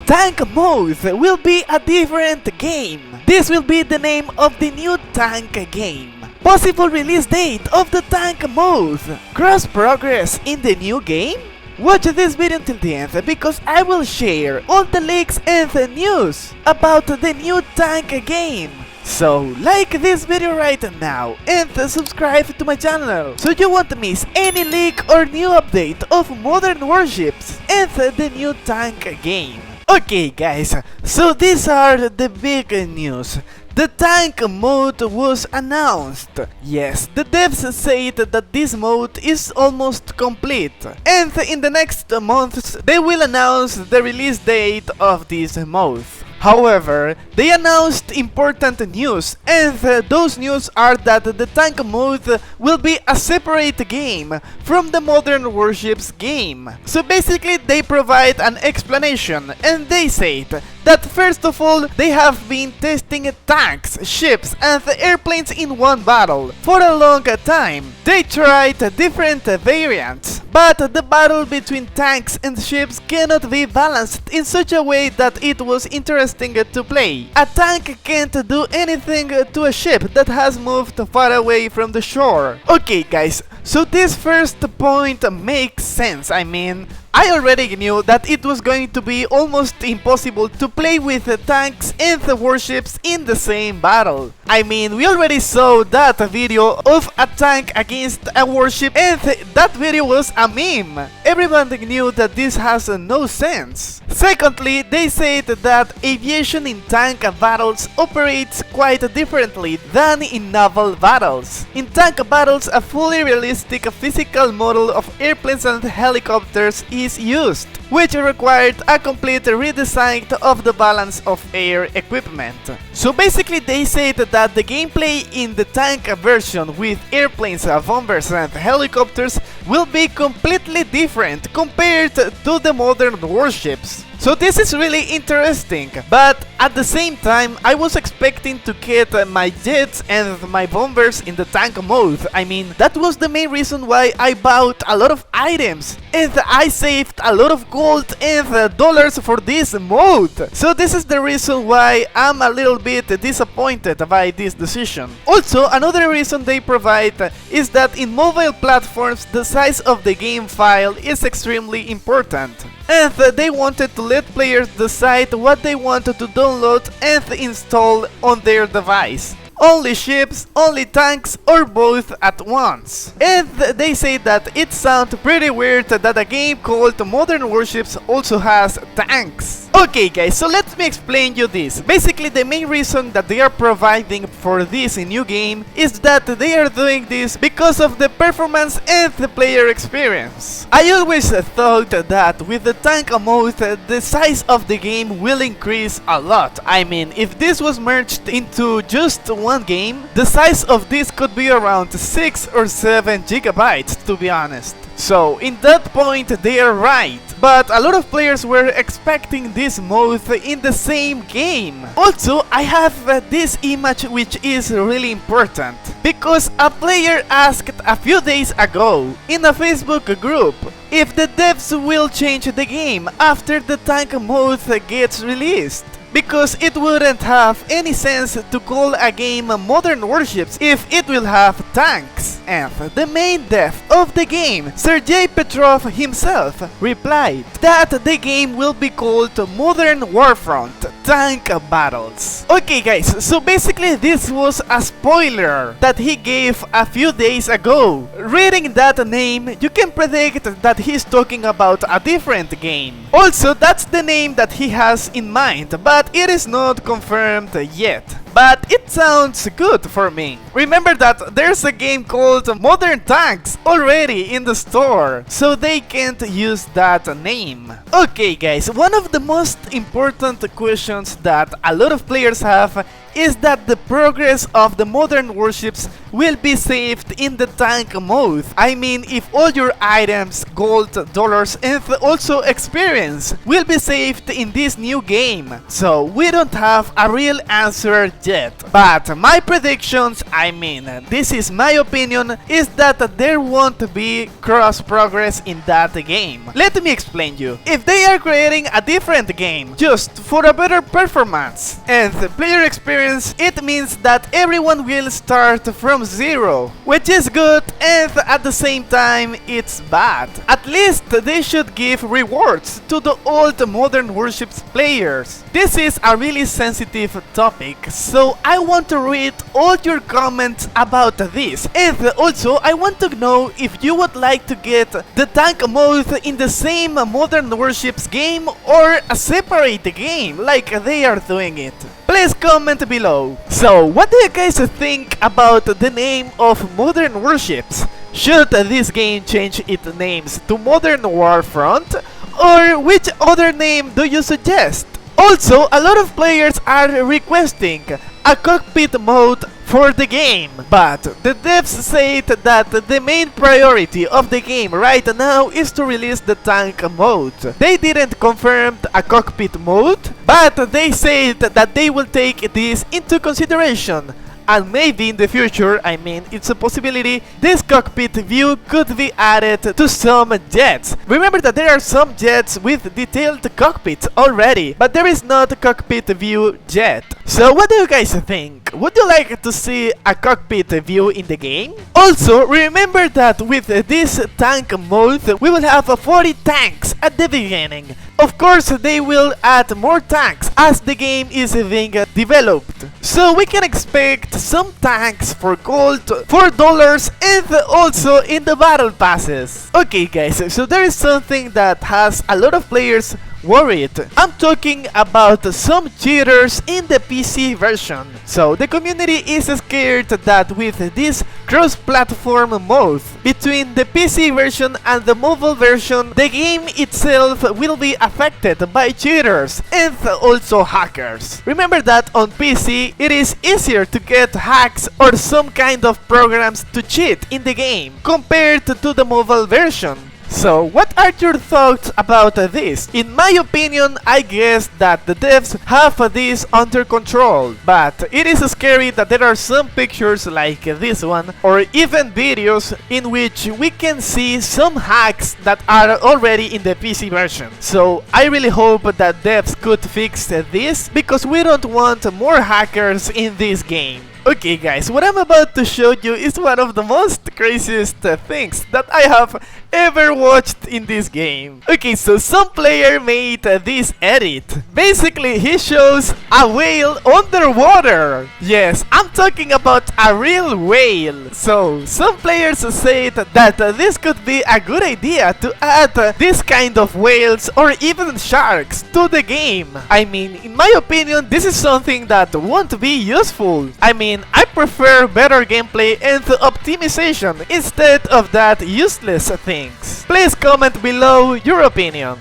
Tank Mode will be a different game. This will be the name of the new tank game. Possible release date of the tank mode. Cross progress in the new game? Watch this video until the end because I will share all the leaks and the news about the new tank game. So like this video right now and subscribe to my channel so you won't miss any leak or new update of modern warships and the new tank game. Okay guys, so these are the big news. The tank mode was announced. Yes, the devs said that this mode is almost complete. And in the next months they will announce the release date of this mode. However, they announced important news, and those news are that the tank mode will be a separate game from the modern warships game. So basically they provide an explanation, and they said that first of all they have been testing tanks, ships and airplanes in one battle for a long time. They tried different variants, but the battle between tanks and ships cannot be balanced in such a way that it was interesting to play. A tank can't do anything to a ship that has moved far away from the shore. Okay guys, so this first point makes sense. I mean, I already knew that it was going to be almost impossible to play with the tanks and the warships in the same battle. I mean, we already saw that video of a tank against a warship and that video was a meme. Everyone knew that this has no sense. Secondly, they said that aviation in tank battles operates quite differently than in naval battles. In tank battles, a fully realistic physical model of airplanes and helicopters is used, which required a complete redesign of the balance of air equipment. So basically they said that the gameplay in the tank version with airplanes, bombers and helicopters will be completely different compared to the modern warships. So this is really interesting, but at the same time I was expecting to get my jets and my bombers in the tank mode. I mean, that was the main reason why I bought a lot of items and I saved a lot of gold and dollars for this mode. So this is the reason why I'm a little bit disappointed by this decision. Also, another reason they provide is that in mobile platforms the size of the game file is extremely important. And they wanted to let players decide what they wanted to download and install on their device. Only ships, only tanks, or both at once. And they say that it sounds pretty weird that a game called Modern Warships also has tanks. Okay guys, so let me explain you this. Basically the main reason that they are providing for this new game is that they are doing this because of the performance and the player experience. I always thought that with the tank mode the size of the game will increase a lot. I mean, if this was merged into just one game, the size of this could be around 6 or 7 gigabytes to be honest. So in that point they are right, but a lot of players were expecting this mode in the same game. Also, I have this image which is really important, because a player asked a few days ago in a Facebook group if the devs will change the game after the tank mode gets released. Because it wouldn't have any sense to call a game Modern Warships if it will have tanks. And the main dev of the game, Sergei Petrov himself, replied that the game will be called Modern Warfront Tank Battles. Okay guys, so basically this was a spoiler that he gave a few days ago. Reading that name, you can predict that he's talking about a different game. Also, that's the name that he has in mind, but it is not confirmed yet. But it sounds good for me. Remember that there's a game called Modern Tanks already in the store, so they can't use that name. Okay guys, one of the most important questions that a lot of players have is that the progress of the modern warships will be saved in the tank mode. I mean, if all your items, gold, dollars, and also experience will be saved in this new game. So we don't have a real answer yet. But my predictions, I mean, this is my opinion, is that there won't be cross progress in that game. Let me explain you. If they are creating a different game just for a better performance and player experience, it means that everyone will start from zero, which is good, and at the same time it's bad. At least they should give rewards to the old modern warships players. This is a really sensitive topic, so I want to read all your comments about this, and also I want to know if you would like to get the tank mode in the same modern warships game or a separate game like they are doing it. Please comment below. So what do you guys think about the name of modern warships? Should this game change its names to Modern Warfront, or which other name do you suggest? Also, a lot of players are requesting a cockpit mode for the game, but the devs said that the main priority of the game right now is to release the tank mode. They didn't confirm a cockpit mode, but they said that they will take this into consideration. And maybe in the future, I mean, it's a possibility, this cockpit view could be added to some jets. Remember that there are some jets with detailed cockpits already, but there is not a cockpit view yet. So what do you guys think? Would you like to see a cockpit view in the game? Also, remember that with this tank mode, we will have 40 tanks at the beginning. Of course, they will add more tanks as the game is being developed. So we can expect some tanks for gold, $4, and also in the battle passes. Okay guys, so there is something that has a lot of players worried. I'm talking about some cheaters in the PC version. So the community is scared that with this cross-platform mode between the PC version and the mobile version, the game itself will be affected by cheaters and also hackers. Remember that on PC it is easier to get hacks or some kind of programs to cheat in the game compared to the mobile version. So, what are your thoughts about this? In my opinion, I guess that the devs have this under control, but it is scary that there are some pictures like this one, or even videos in which we can see some hacks that are already in the PC version. So, I really hope that devs could fix this, because we don't want more hackers in this game. Okay guys, what I'm about to show you is one of the most craziest things that I have ever watched in this game. Okay, so some player made this edit. Basically, he shows a whale underwater. Yes, I'm talking about a real whale. So, some players said that this could be a good idea to add this kind of whales or even sharks to the game. I mean, in my opinion, this is something that won't be useful. I mean, I prefer better gameplay and optimization instead of that useless things. Please comment below your opinion.